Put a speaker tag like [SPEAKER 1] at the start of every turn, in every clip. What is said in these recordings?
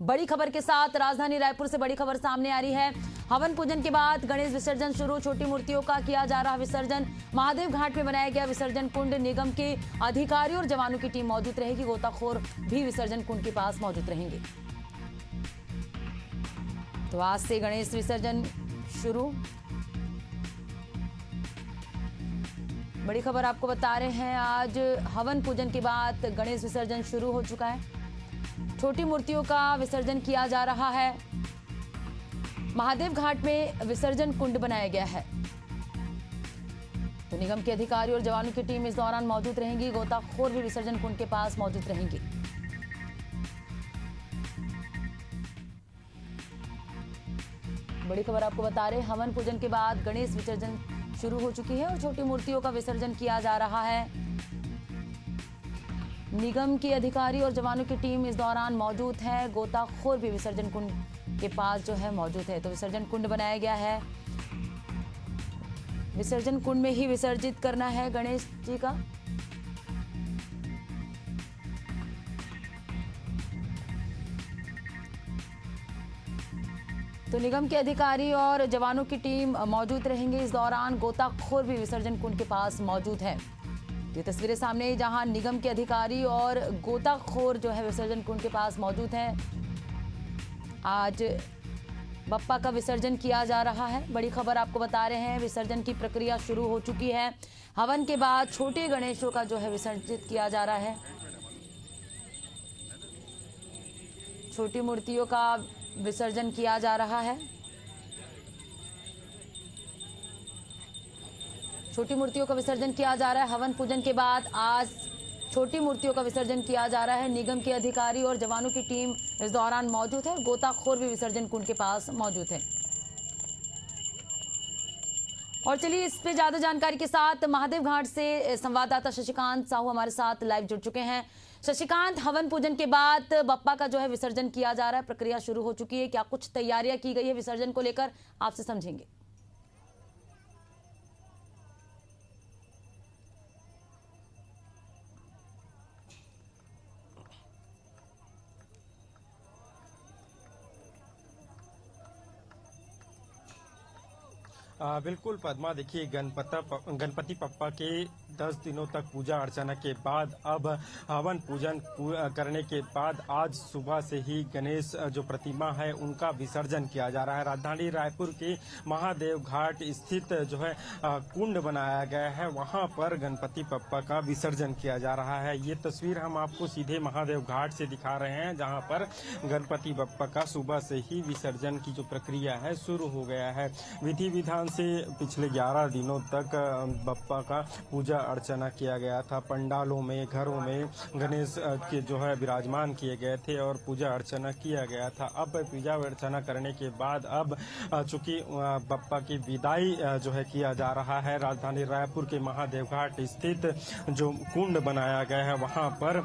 [SPEAKER 1] बड़ी खबर के साथ राजधानी रायपुर से बड़ी खबर सामने आ रही है। हवन पूजन के बाद गणेश विसर्जन शुरू। छोटी मूर्तियों का किया जा रहा विसर्जन। महादेव घाट में बनाया गया विसर्जन कुंड। निगम के अधिकारियों और जवानों की टीम मौजूद रहेगी। गोताखोर भी विसर्जन कुंड के पास मौजूद रहेंगे। तो आज से गणेश विसर्जन शुरू। बड़ी खबर आपको बता रहे हैं, आज हवन पूजन के बाद गणेश विसर्जन शुरू हो चुका है। छोटी मूर्तियों का विसर्जन किया जा रहा है। महादेव घाट में विसर्जन कुंड बनाया गया है। तो निगम के अधिकारी और जवानों की टीम इस दौरान मौजूद रहेंगी। गोताखोर भी विसर्जन कुंड के पास मौजूद रहेंगे। बड़ी खबर आपको बता रहे हैं, हवन पूजन के बाद गणेश विसर्जन शुरू हो चुकी है और छोटी मूर्तियों का विसर्जन किया जा रहा है। निगम के अधिकारी और जवानों की टीम इस दौरान मौजूद है। गोताखोर भी विसर्जन कुंड के पास जो है मौजूद है। तो विसर्जन कुंड बनाया गया है। विसर्जन कुंड में ही विसर्जित करना है गणेश जी का। तो निगम के अधिकारी और जवानों की टीम मौजूद रहेंगे। इस दौरान गोताखोर भी विसर्जन कुंड के पास मौजूद है। ये तस्वीरें सामने, जहां निगम के अधिकारी और गोताखोर जो है विसर्जन कुंड के पास मौजूद हैं। आज बप्पा का विसर्जन किया जा रहा है। बड़ी खबर आपको बता रहे हैं, विसर्जन की प्रक्रिया शुरू हो चुकी है। हवन के बाद छोटे गणेशों का जो है विसर्जित किया जा रहा है। छोटी मूर्तियों का विसर्जन किया जा रहा है। छोटी मूर्तियों का विसर्जन किया जा रहा है। हवन पूजन के बाद आज छोटी मूर्तियों का विसर्जन किया जा रहा है। निगम के अधिकारी और जवानों की टीम इस दौरान मौजूद है। गोताखोर भी विसर्जन कुंड के पास मौजूद है। और चलिए, इस पे ज्यादा जानकारी के साथ महादेव घाट से संवाददाता शशिकांत साहू हमारे साथ लाइव जुड़ चुके हैं। शशिकांत, हवन पूजन के बाद बप्पा का जो है विसर्जन किया जा रहा है, प्रक्रिया शुरू हो चुकी है। क्या कुछ तैयारियां की गई है विसर्जन को लेकर, आपसे समझेंगे।
[SPEAKER 2] बिल्कुल पद्मा, देखिए गणपति पप्पा के 10 दिनों तक पूजा अर्चना के बाद अब हवन पूजन करने के बाद आज सुबह से ही गणेश जो प्रतिमा है उनका विसर्जन किया जा रहा है। राजधानी रायपुर के महादेव घाट स्थित जो है कुंड बनाया गया है, वहां पर गणपति पप्पा का विसर्जन किया जा रहा है। ये तस्वीर हम आपको सीधे महादेव घाट से दिखा रहे हैं, जहां पर गणपति पप्पा का सुबह से ही विसर्जन की जो प्रक्रिया है शुरू हो गया है। विधि विधान से पिछले 11 दिनों तक बप्पा का पूजा अर्चना किया गया था। पंडालों में, घरों में गणेश के जो है विराजमान किए गए थे और पूजा अर्चना किया गया था। अब पूजा अर्चना करने के बाद अब चूंकि बप्पा की विदाई जो है किया जा रहा है, राजधानी रायपुर के महादेव घाट स्थित जो कुंड बनाया गया है वहां पर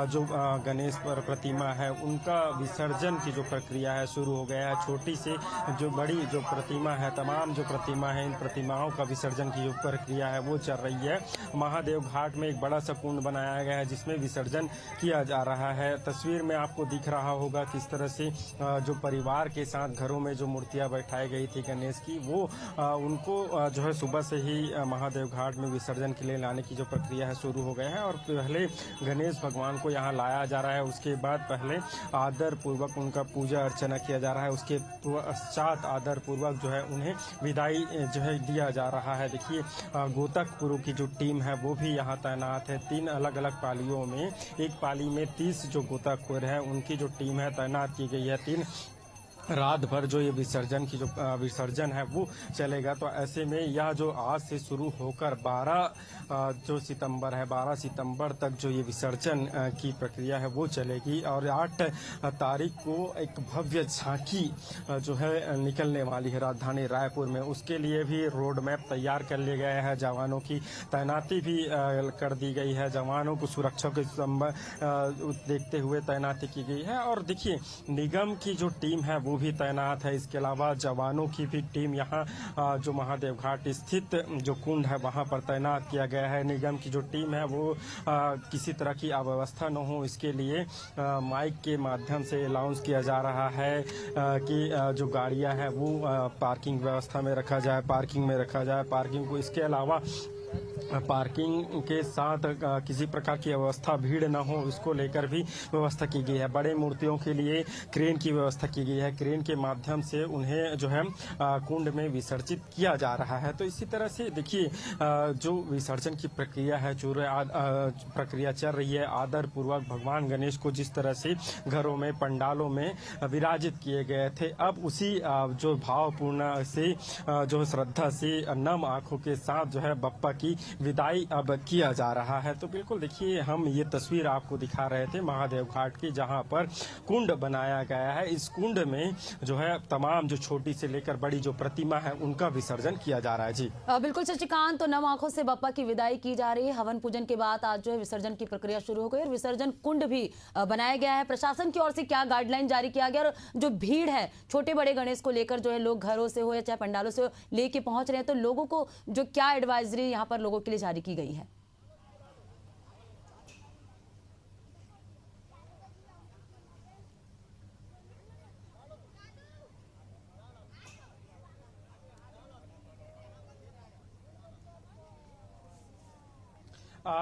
[SPEAKER 2] जो गणेश प्रतिमा है उनका विसर्जन की जो प्रक्रिया है शुरू हो गया है। छोटी से जो बड़ी जो प्रतिमा है, तमाम जो प्रतिमा है, इन प्रतिमाओं का विसर्जन की जो प्रक्रिया है वो चल रही है। महादेव घाट में एक बड़ा सा कुंड बनाया गया है जिसमें विसर्जन किया जा रहा है। तस्वीर में आपको दिख रहा होगा किस तरह से जो परिवार के साथ घरों में जो मूर्तियां बैठाई गई थी गणेश की, वो उनको जो है सुबह से ही महादेव घाट में विसर्जन के लिए लाने की जो प्रक्रिया है शुरू हो गया है। और पहले गणेश भगवान को यहाँ लाया जा रहा है, उसके बाद पहले आदर पूर्वक उनका पूजा अर्चना किया जा रहा है, उसके पश्चात आदर पूर्वक जो है उन्हें विदाई जो है दिया जा रहा है। देखिए गोताखोरों की जो टीम है वो भी यहाँ तैनात है। 3 अलग अलग पालियों में, एक पाली में 30 जो गोताखोर है उनकी जो टीम है तैनात की गई है। 3 रात भर जो ये विसर्जन की जो विसर्जन है वो चलेगा। तो ऐसे में यह जो आज से शुरू होकर 12 जो सितंबर है, 12 सितंबर तक जो ये विसर्जन की प्रक्रिया है वो चलेगी। और 8 तारीख को एक भव्य झांकी जो है निकलने वाली है राजधानी रायपुर में। उसके लिए भी रोड मैप तैयार कर लिया गया है। जवानों की तैनाती भी कर दी गई है। जवानों को सुरक्षा के देखते हुए तैनाती की गई है। और देखिए निगम की जो टीम है वो भी तैनात है। इसके अलावा जवानों की भी टीम यहाँ जो महादेव घाट स्थित जो कुंड है वहाँ पर तैनात किया गया है। निगम की जो टीम है वो किसी तरह की अव्यवस्था न हो इसके लिए माइक के माध्यम से अनाउंस किया जा रहा है कि जो गाड़ियां हैं वो पार्किंग व्यवस्था में रखा जाए, पार्किंग में रखा जाए, पार्किंग को। इसके अलावा पार्किंग के साथ किसी प्रकार की अवस्था भीड़ न हो इसको लेकर भी व्यवस्था की गई है। बड़े मूर्तियों के लिए क्रेन की व्यवस्था की गई है। क्रेन के माध्यम से उन्हें जो है कुंड में विसर्जित किया जा रहा है। तो इसी तरह से देखिए जो विसर्जन की प्रक्रिया है, जो प्रक्रिया चल रही है, आदर पूर्वक भगवान गणेश को जिस तरह से घरों में पंडालों में विराजित किए गए थे, अब उसी जो भावपूर्ण से जो श्रद्धा से नम आंखों के साथ जो है बप्पा की विदाई अब किया जा रहा है। तो बिल्कुल देखिए हम ये तस्वीर आपको दिखा रहे थे महादेव घाट की, जहां पर कुंड बनाया गया है। इस कुंड में जो है तमाम जो छोटी से लेकर बड़ी जो प्रतिमा है उनका विसर्जन किया जा रहा है। जी
[SPEAKER 1] बिल्कुल शशिकांत, तो नम आंखों से बप्पा की विदाई की जा रही है। हवन पूजन के बाद आज जो है विसर्जन की प्रक्रिया शुरू हो गई और विसर्जन कुंड भी बनाया गया है। प्रशासन की ओर से क्या गाइडलाइन जारी किया गया और जो भीड़ है छोटे बड़े गणेश को लेकर जो है लोग घरों से हो या चाहे पंडालों से लेके पहुंच रहे हैं, तो लोगों को जो क्या एडवाइजरी यहाँ पर लोगों के लिए जारी की गई है?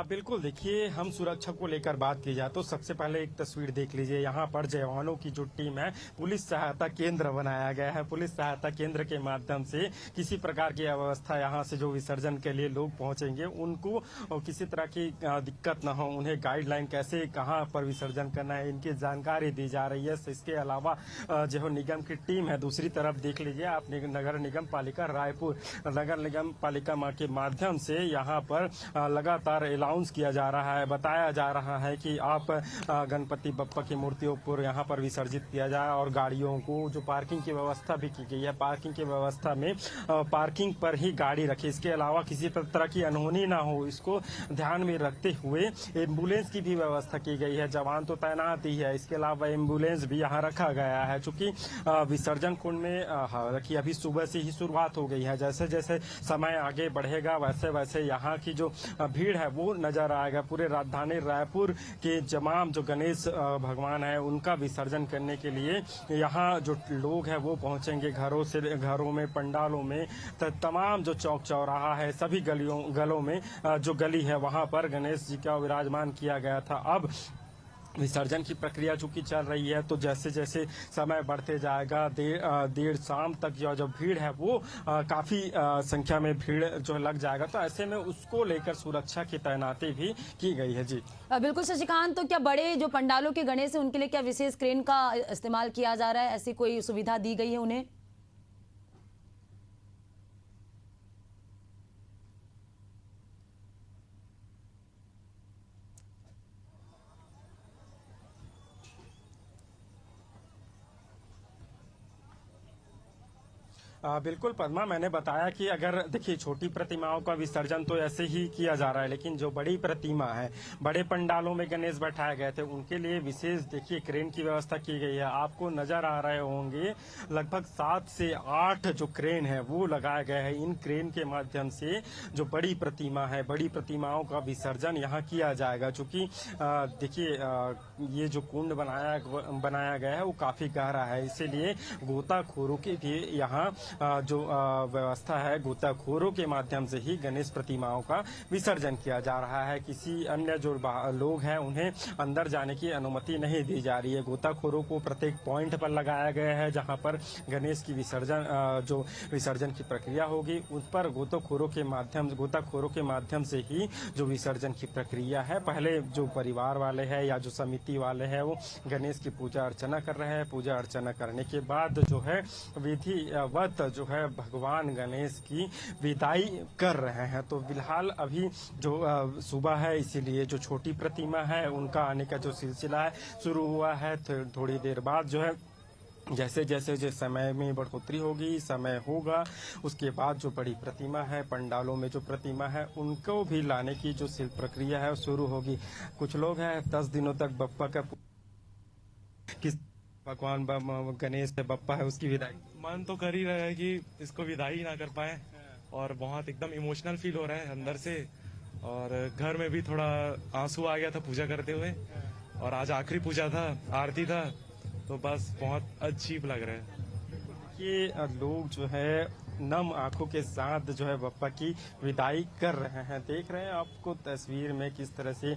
[SPEAKER 2] बिल्कुल देखिए हम सुरक्षा को लेकर बात की जाए तो सबसे पहले एक तस्वीर देख लीजिए। यहाँ पर जवानों की जो टीम है, पुलिस सहायता केंद्र बनाया गया है। पुलिस सहायता केंद्र के माध्यम से किसी प्रकार की अव्यवस्था, यहाँ से जो विसर्जन के लिए लोग पहुंचेंगे उनको किसी तरह की दिक्कत न हो, उन्हें गाइडलाइन कैसे कहाँ पर विसर्जन करना है इनकी जानकारी दी जा रही है। इसके अलावा जो निगम की टीम है, दूसरी तरफ देख लीजिए आप, नगर निगम पालिका रायपुर, नगर निगम पालिका के माध्यम से यहाँ पर लगातार अनाउंस किया जा रहा है, बताया जा रहा है कि आप गणपति बप्पा की मूर्तियों पर यहाँ पर विसर्जित किया जाए और गाड़ियों को जो पार्किंग की व्यवस्था भी की गई है, पार्किंग की व्यवस्था में पार्किंग पर ही गाड़ी रखे। इसके अलावा किसी तरह की अनहोनी ना हो इसको ध्यान में रखते हुए एम्बुलेंस की भी व्यवस्था की गई है। जवान तो तैनात ही है, इसके अलावा एम्बुलेंस भी यहाँ रखा गया है। चूंकि विसर्जन कुंड में रखी अभी सुबह से ही शुरुआत हो गई है, जैसे जैसे समय आगे बढ़ेगा वैसे वैसे यहाँ की जो भीड़ है वो नजर आएगा। पूरे राजधानी रायपुर के तमाम जो गणेश भगवान है उनका विसर्जन करने के लिए यहाँ जो लोग हैं वो पहुंचेंगे घरों से, घरों में, पंडालों में, तमाम जो चौक चौराहा है, सभी गलों में जो गली है वहां पर गणेश जी का विराजमान किया गया था। अब विसर्जन की प्रक्रिया चूंकि चल रही है तो जैसे जैसे समय बढ़ते जाएगा देर शाम तक जो भीड़ है वो काफी संख्या में भीड़ जो लग जाएगा, तो ऐसे में उसको लेकर सुरक्षा की तैनाती भी की गई है। जी
[SPEAKER 1] बिल्कुल शशिकांत, तो क्या बड़े जो पंडालों के गणेश है उनके लिए क्या विशेष क्रेन का इस्तेमाल किया जा रहा है? ऐसी कोई सुविधा दी गई है उन्हें?
[SPEAKER 2] बिल्कुल पद्मा, मैंने बताया कि अगर देखिए छोटी प्रतिमाओं का विसर्जन तो ऐसे ही किया जा रहा है, लेकिन जो बड़ी प्रतिमा है, बड़े पंडालों में गणेश बैठाए गए थे उनके लिए विशेष देखिए क्रेन की व्यवस्था की गई है। आपको नजर आ रहे होंगे लगभग 7 से 8 जो क्रेन है वो लगाए गए हैं। इन क्रेन के माध्यम से जो बड़ी प्रतिमा है, बड़ी प्रतिमाओं का विसर्जन यहाँ किया जाएगा। चूंकि देखिए ये जो कुंड बनाया गया है वो काफी गहरा है, इसीलिए गोताखोरों की भी यहाँ जो व्यवस्था है, गोताखोरों के माध्यम से ही गणेश प्रतिमाओं का विसर्जन किया जा रहा है। किसी अन्य जो लोग हैं उन्हें अंदर जाने की अनुमति नहीं दी जा रही है। गोताखोरों को प्रत्येक पॉइंट पर लगाया गया है जहां पर गणेश की विसर्जन की प्रक्रिया होगी, उस पर गोताखोरों के माध्यम से ही जो विसर्जन की प्रक्रिया है, पहले जो परिवार वाले हैं या जो समिति वाले हैं वो गणेश की पूजा अर्चना कर रहे हैं। पूजा अर्चना करने के बाद जो है विधिवत जो है भगवान गणेश की विदाई कर रहे हैं। तो फिलहाल अभी जो सुबह है, इसीलिए जो छोटी प्रतिमा है उनका आने का जो सिलसिला है शुरू हुआ है। थोड़ी देर बाद जो है जैसे जैसे समय में बढ़ोतरी होगी, समय होगा, उसके बाद जो बड़ी प्रतिमा है, पंडालों में जो प्रतिमा है उनको भी लाने की जो प्रक्रिया है शुरू होगी। कुछ लोग हैं 10 दिनों तक बप्पा का किस भगवान गणेश बप्पा है उसकी विदाई?
[SPEAKER 3] मन तो कर ही रहा है कि इसको विदाई ना कर पाए और बहुत एकदम इमोशनल फील हो रहा है अंदर से। और घर में भी थोड़ा आंसू आ गया था पूजा करते हुए, और आज आखिरी पूजा था, आरती था, तो बस बहुत अजीब लग रहा है।
[SPEAKER 2] ये लोग जो है नम आंखों के साथ जो है बप्पा की विदाई कर रहे हैं। देख रहे हैं आपको तस्वीर में किस तरह से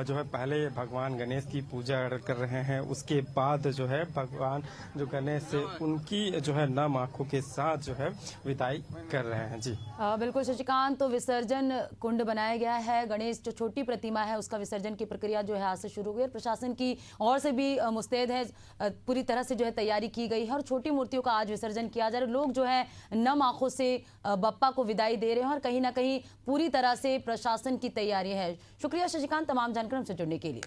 [SPEAKER 2] जो है पहले भगवान गणेश की पूजा कर रहे हैं, उसके बाद जो है भगवान जो गणेश से उनकी जो है नम आंखों के साथ जो है विदाई कर रहे हैं। जी
[SPEAKER 1] बिल्कुल शशिकांत, तो विसर्जन कुंड बनाया गया है, गणेश जो छोटी प्रतिमा है उसका विसर्जन की प्रक्रिया जो है आज से शुरू हुई है। प्रशासन की ओर से भी मुस्तैद है, पूरी तरह से जो है तैयारी की गई है और छोटी मूर्तियों का आज विसर्जन किया जा रहा है। लोग जो है नम आंखों से बप्पा को विदाई दे रहे हैं और कहीं ना कहीं पूरी तरह से प्रशासन की तैयारी है। शुक्रिया शशिकांत तमाम जानकारी हमसे जुड़ने के लिए।